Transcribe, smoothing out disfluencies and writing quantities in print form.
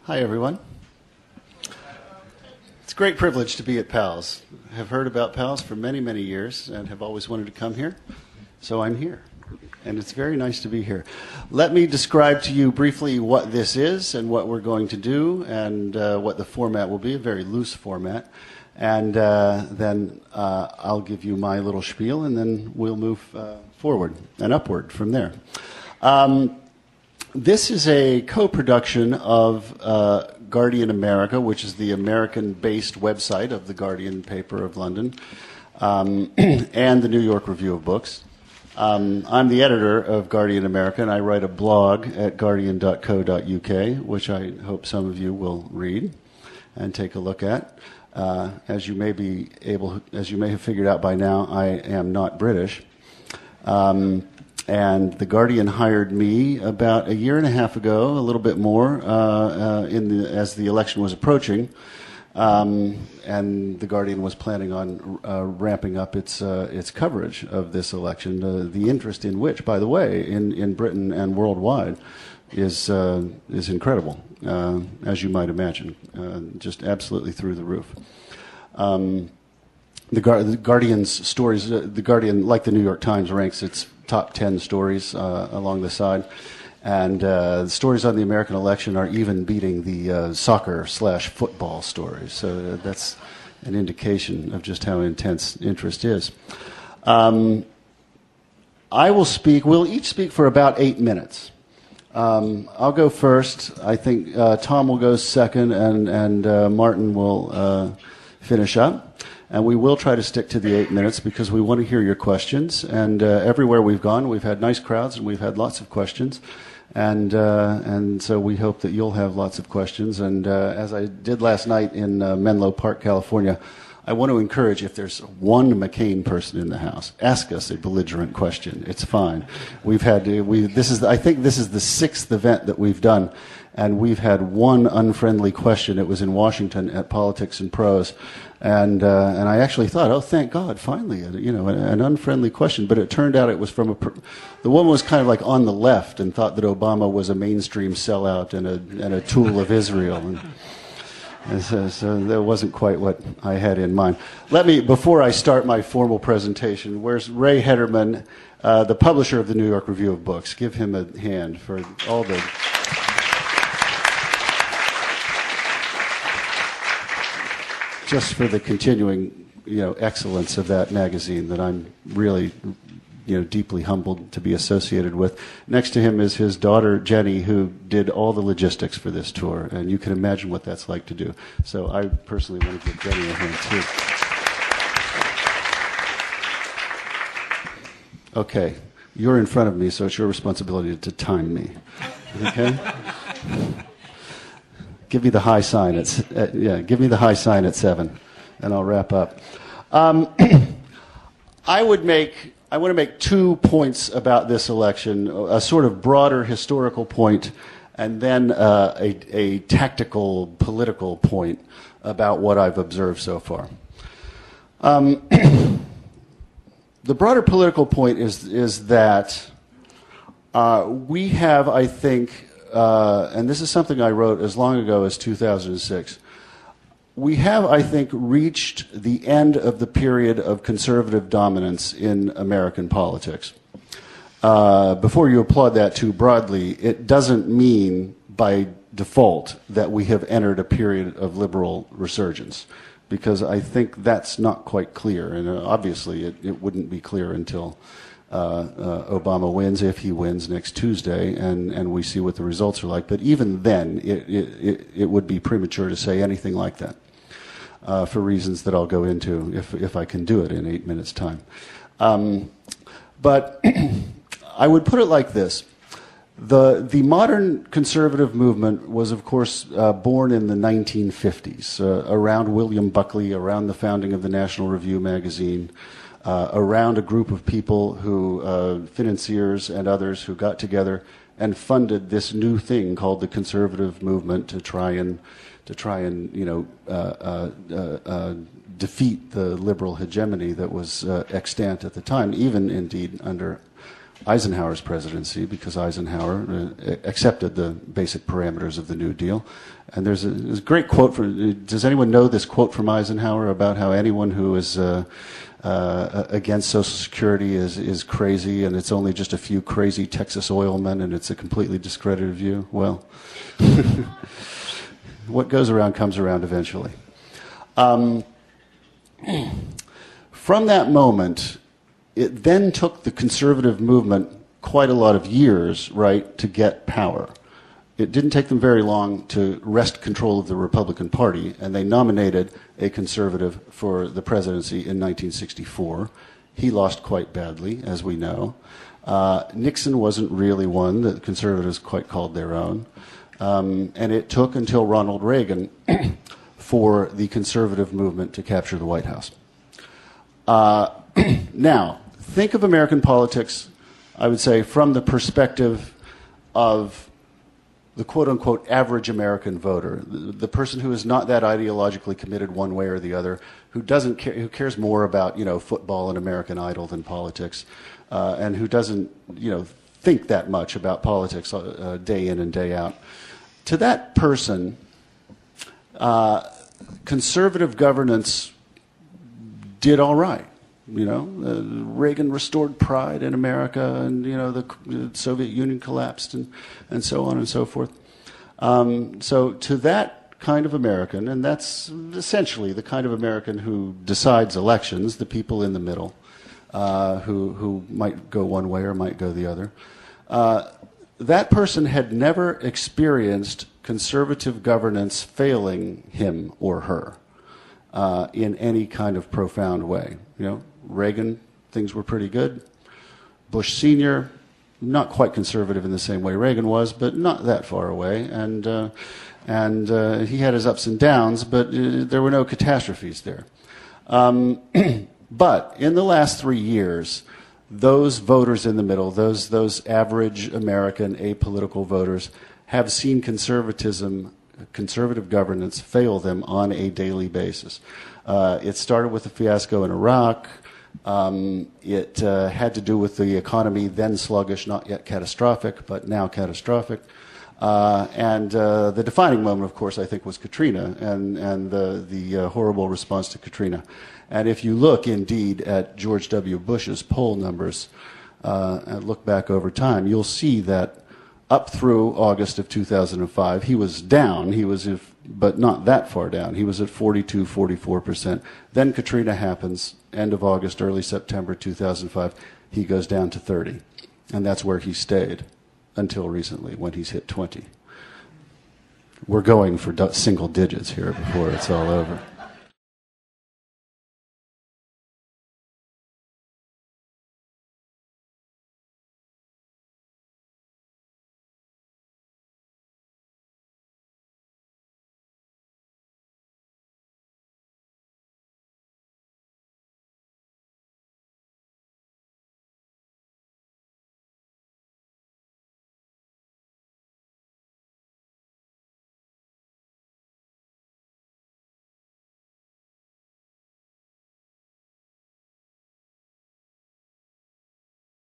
Hi, everyone. It's a great privilege to be at PALS. I have heard about PALS for many, many years and have always wanted to come here, so I'm here. And it's very nice to be here. Let me describe to you briefly what this is and what we're going to do and what the format will be, a very loose format. And then I'll give you my little spiel, and then we'll move forward and upward from there. This is a co-production of Guardian America, which is the American-based website of the Guardian paper of London, and the New York Review of Books. I'm the editor of Guardian America, and I write a blog at guardian.co.uk, which I hope some of you will read and take a look at. As you may have figured out by now, I am not British. And the Guardian hired me about a year and a half ago, a little bit more, as the election was approaching. And the Guardian was planning on ramping up its coverage of this election, the interest in which, by the way, in Britain and worldwide, is incredible, as you might imagine, just absolutely through the roof. The Guardian's stories, the Guardian, like the New York Times, ranks its top 10 stories along the side. And the stories on the American election are even beating the soccer/football stories. So that's an indication of just how intense interest is. We'll each speak for about 8 minutes. I'll go first. I think Tom will go second, and Martin will finish up. And we will try to stick to the 8 minutes because we want to hear your questions. And everywhere we've gone, we've had nice crowds and we've had lots of questions. And so we hope that you'll have lots of questions. And as I did last night in Menlo Park, California, I want to encourage, if there's one McCain person in the house, ask us a belligerent question. It's fine. I think this is the 6th event that we've done, and we've had one unfriendly question. It was in Washington at Politics and Prose, and I actually thought, oh, thank God, finally, an unfriendly question. But it turned out it was from the woman was kind of like on the left and thought that Obama was a mainstream sellout and a tool of Israel. And so that wasn't quite what I had in mind. Before I start my formal presentation, where's Ray Hederman, the publisher of the New York Review of Books? Give him a hand for all the... just for the continuing, excellence of that magazine that I'm really, deeply humbled to be associated with. Next to him is his daughter, Jenny, who did all the logistics for this tour, and you can imagine what that's like to do. So I personally want to give Jenny a hand, too. Okay, you're in front of me, so it's your responsibility to time me. Okay? Give me the high sign give me the high sign at 7, and I'll wrap up. I want to make 2 points about this election, a sort of broader historical point, and then a tactical political point about what I've observed so far. The broader political point is that we have, I think, and this is something I wrote as long ago as 2006, we have, I think, reached the end of the period of conservative dominance in American politics. Before you applaud that too broadly, it doesn't mean by default that we have entered a period of liberal resurgence, because I think that's not quite clear, and obviously it wouldn't be clear until Obama wins, if he wins next Tuesday, and we see what the results are like. But even then, it would be premature to say anything like that, for reasons that I'll go into if I can do it in 8 minutes' time. But I would put it like this. The modern conservative movement was, of course, born in the 1950s, around William Buckley, around the founding of the National Review magazine, around a group of people who, financiers and others, who got together and funded this new thing called the conservative movement to try and defeat the liberal hegemony that was extant at the time, even indeed under Eisenhower's presidency, because Eisenhower accepted the basic parameters of the New Deal. And there's a great quote does anyone know this quote from Eisenhower about how anyone who is against Social Security is crazy, and it's only just a few crazy Texas oilmen, and it's a completely discredited view? Well, what goes around comes around eventually. From that moment, it then took the conservative movement quite a lot of years, right, to get power. It didn't take them very long to wrest control of the Republican Party, and they nominated a conservative for the presidency in 1964. He lost quite badly, as we know. Nixon wasn't really one that conservatives quite called their own. And it took until Ronald Reagan for the conservative movement to capture the White House. Now, think of American politics, I would say, from the perspective of the quote-unquote average American voter, the person who is not that ideologically committed one way or the other, who doesn't care, who cares more about, football and American Idol than politics, and who doesn't, think that much about politics day in and day out. To that person, conservative governance did all right. Reagan restored pride in America, and the Soviet Union collapsed, and so on and so forth. So to that kind of American, and that's essentially the kind of American who decides elections, the people in the middle, who might go one way or might go the other, that person had never experienced conservative governance failing him or her in any kind of profound way. Reagan, things were pretty good. Bush Sr., not quite conservative in the same way Reagan was, but not that far away. And he had his ups and downs, but there were no catastrophes there. But in the last 3 years, those voters in the middle, those average American apolitical voters, have seen conservative governance fail them on a daily basis. It started with the fiasco in Iraq. It had to do with the economy, then sluggish, not yet catastrophic, but now catastrophic. And the defining moment, of course, I think, was Katrina and the horrible response to Katrina. And if you look, indeed, at George W. Bush's poll numbers and look back over time, you'll see that up through August of 2005, he was down. But not that far down. He was at 42, 44%. Then Katrina happens, end of August, early September 2005. He goes down to 30. And that's where he stayed until recently, when he's hit 20. We're going for single digits here before it's all over.